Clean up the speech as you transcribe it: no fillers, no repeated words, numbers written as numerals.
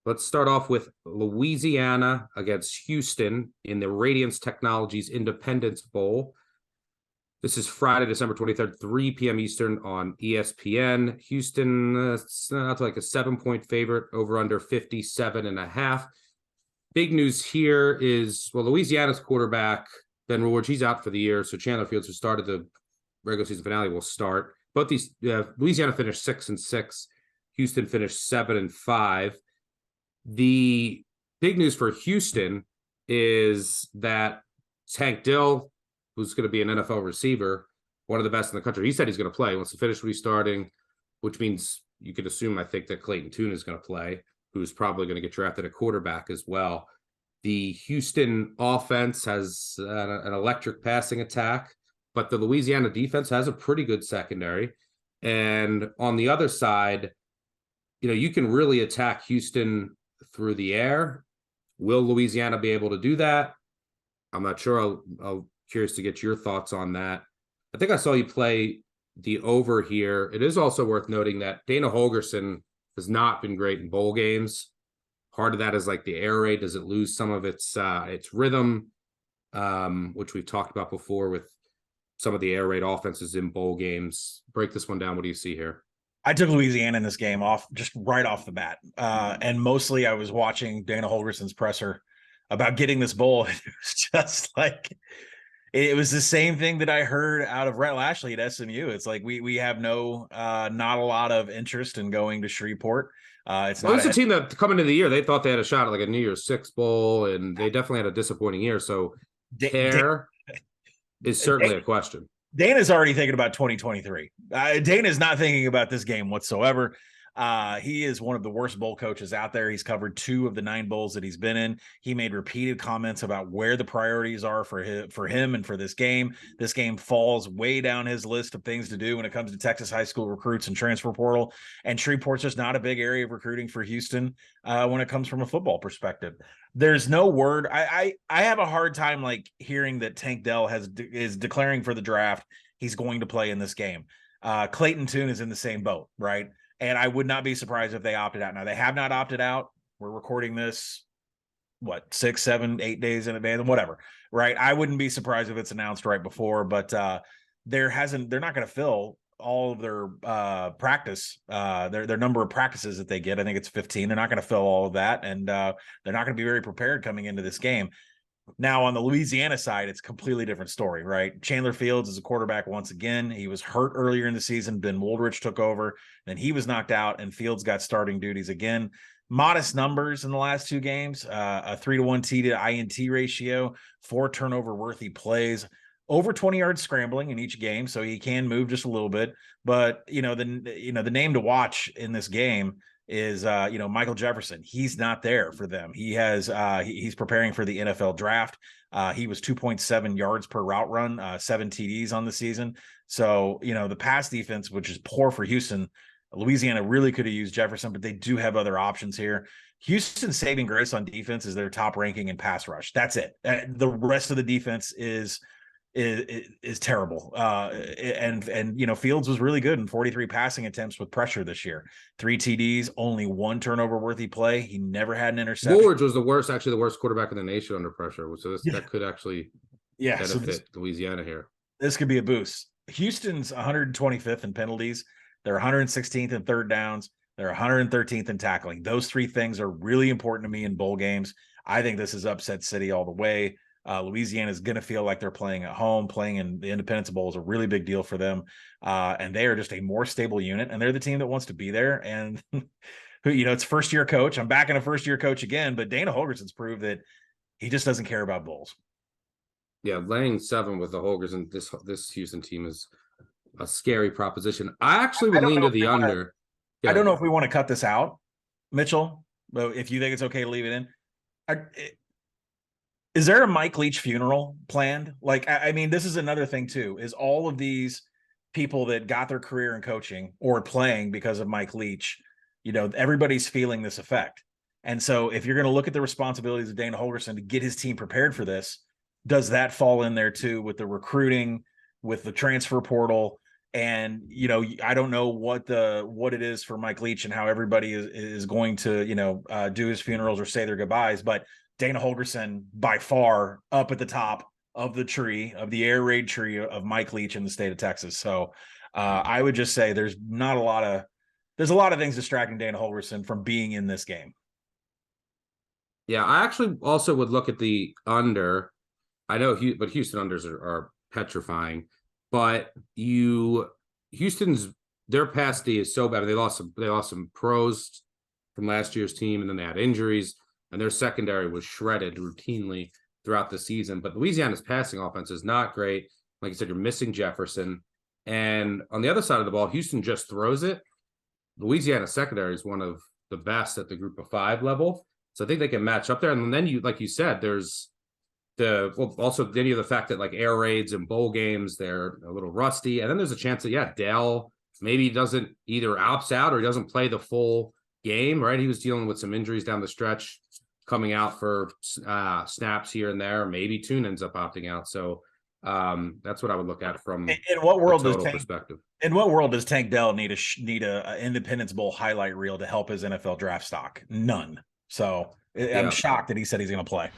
Let's start off with Louisiana against Houston in the Radiance Technologies Independence Bowl. This is Friday, December 23rd, 3 p.m. Eastern on ESPN. Houston, not like a 7-point favorite, over under 57.5. Big news here is, Louisiana's quarterback, Ben Rulage, he's out for the year. So Chandler Fields, who started the regular season finale, will start. Both these, Louisiana finished 6-6. Houston finished 7-5. The big news for Houston is that Tank Dill, who's going to be an NFL receiver, one of the best in the country, he said he's going to play. He wants to finish restarting, which means you could assume, I think, that Clayton Tune is going to play, who's probably going to get drafted at quarterback as well. The Houston offense has an electric passing attack, but the Louisiana defense has a pretty good secondary. And on the other side, you can really attack Houston through the air. Will Louisiana be able to do that? I'm not sure. I'll curious to get your thoughts on that. I think I saw you play the over here. It is also worth noting that Dana Holgorsen has not been great in bowl games. Part of that is like the air raid. Does it lose some of its rhythm, which we've talked about before with some of the air raid offenses in bowl games? Break this one down. What do you see here? I took Louisiana in this game just right off the bat. And mostly I was watching Dana Holgorsen's presser about getting this bowl. It was just like, it was the same thing that I heard out of Rhett Lashley at SMU. It's like, we have not a lot of interest in going to Shreveport. It's a team that coming into the year, they thought they had a shot at like a New Year's Six bowl, and they definitely had a disappointing year. So care is certainly a question. Dana's already thinking about 2023. Dana's not thinking about this game whatsoever. He is one of the worst bowl coaches out there. He's covered 2 of the 9 bowls that he's been in. He made repeated comments about where the priorities are for him and for this game. This game falls way down his list of things to do when it comes to Texas high school recruits and transfer portal. And Shreveport's just not a big area of recruiting for Houston when it comes from a football perspective. There's no word. I have a hard time hearing that Tank Dell is declaring for the draft. He's going to play in this game. Clayton Tune is in the same boat, right? And I would not be surprised if they opted out. Now, they have not opted out. We're recording this, 6, 7, 8 days in advance, whatever, right? I wouldn't be surprised if it's announced right before, but they're not going to fill all of their practice, their number of practices that they get. I think it's 15. They're not going to fill all of that, and they're not going to be very prepared coming into this game. Now, on the Louisiana side, it's a completely different story, right? Chandler Fields is a quarterback once again. He was hurt earlier in the season. Ben Woldridge took over, then he was knocked out, and Fields got starting duties again. Modest numbers in the last 2 games, a 3-to-1 T to INT ratio, 4 turnover-worthy plays, over 20 yards scrambling in each game, so he can move just a little bit. But the name to watch in this game is Michael Jefferson. He's not there for them. He's preparing for the NFL draft. He was 2.7 yards per route run, 7 TDs on the season. So the pass defense, which is poor for Houston, Louisiana really could have used Jefferson, but they do have other options here. Houston's saving grace on defense is their top ranking in pass rush. That's it. The rest of the defense is terrible. And Fields was really good in 43 passing attempts with pressure this year. 3 TDs, only 1 turnover worthy play. He never had an interception. Woolridge was the worst quarterback in the nation under pressure. So that could actually benefit Louisiana here. This could be a boost. Houston's 125th in penalties. They're 116th in third downs. They're 113th in tackling. Those 3 things are really important to me in bowl games. I think this is upset city all the way. Louisiana is going to feel like they're playing at home. Playing in the Independence Bowl is a really big deal for them. And they are just a more stable unit, and they're the team that wants to be there. And, it's first-year coach. I'm backing a first-year coach again, but Dana Holgorsen's proved that he just doesn't care about bowls. Yeah, laying 7 with the Holgorsen, this Houston team is a scary proposition. I actually would lean to the under. I don't know if we want to cut this out, Mitchell, but if you think it's okay to leave it in. Is there a Mike Leach funeral planned? This is another thing too, is all of these people that got their career in coaching or playing because of Mike Leach, everybody's feeling this effect. And so if you're going to look at the responsibilities of Dana Holgorsen to get his team prepared for this, does that fall in there too with the recruiting, with the transfer portal? And, I don't know what it is for Mike Leach and how everybody is going to, do his funerals or say their goodbyes. But Dana Holgorsen, by far up at the top of the air raid tree of Mike Leach in the state of Texas. So I would just say there's a lot of things distracting Dana Holgorsen from being in this game. Yeah, I actually also would look at the under. I know, but Houston unders are petrifying. But Houston's their pass D is so bad. They lost some pros from last year's team, and then they had injuries, and their secondary was shredded routinely throughout the season. But Louisiana's passing offense is not great. Like you said, you're missing Jefferson. And on the other side of the ball, Houston just throws it. Louisiana secondary is one of the best at the group of 5 level. So I think they can match up there. And then like you said, there's also then you have the fact that like air raids and bowl games, they're a little rusty. And then there's a chance that, Dell maybe doesn't either opts out or he doesn't play the full game, right? He was dealing with some injuries down the stretch, coming out for snaps here and there. Maybe Tune ends up opting out. So that's what I would look at from in what world total perspective. In what world does Tank Dell need a Independence Bowl highlight reel to help his NFL draft stock? None. So I'm shocked that he said he's going to play.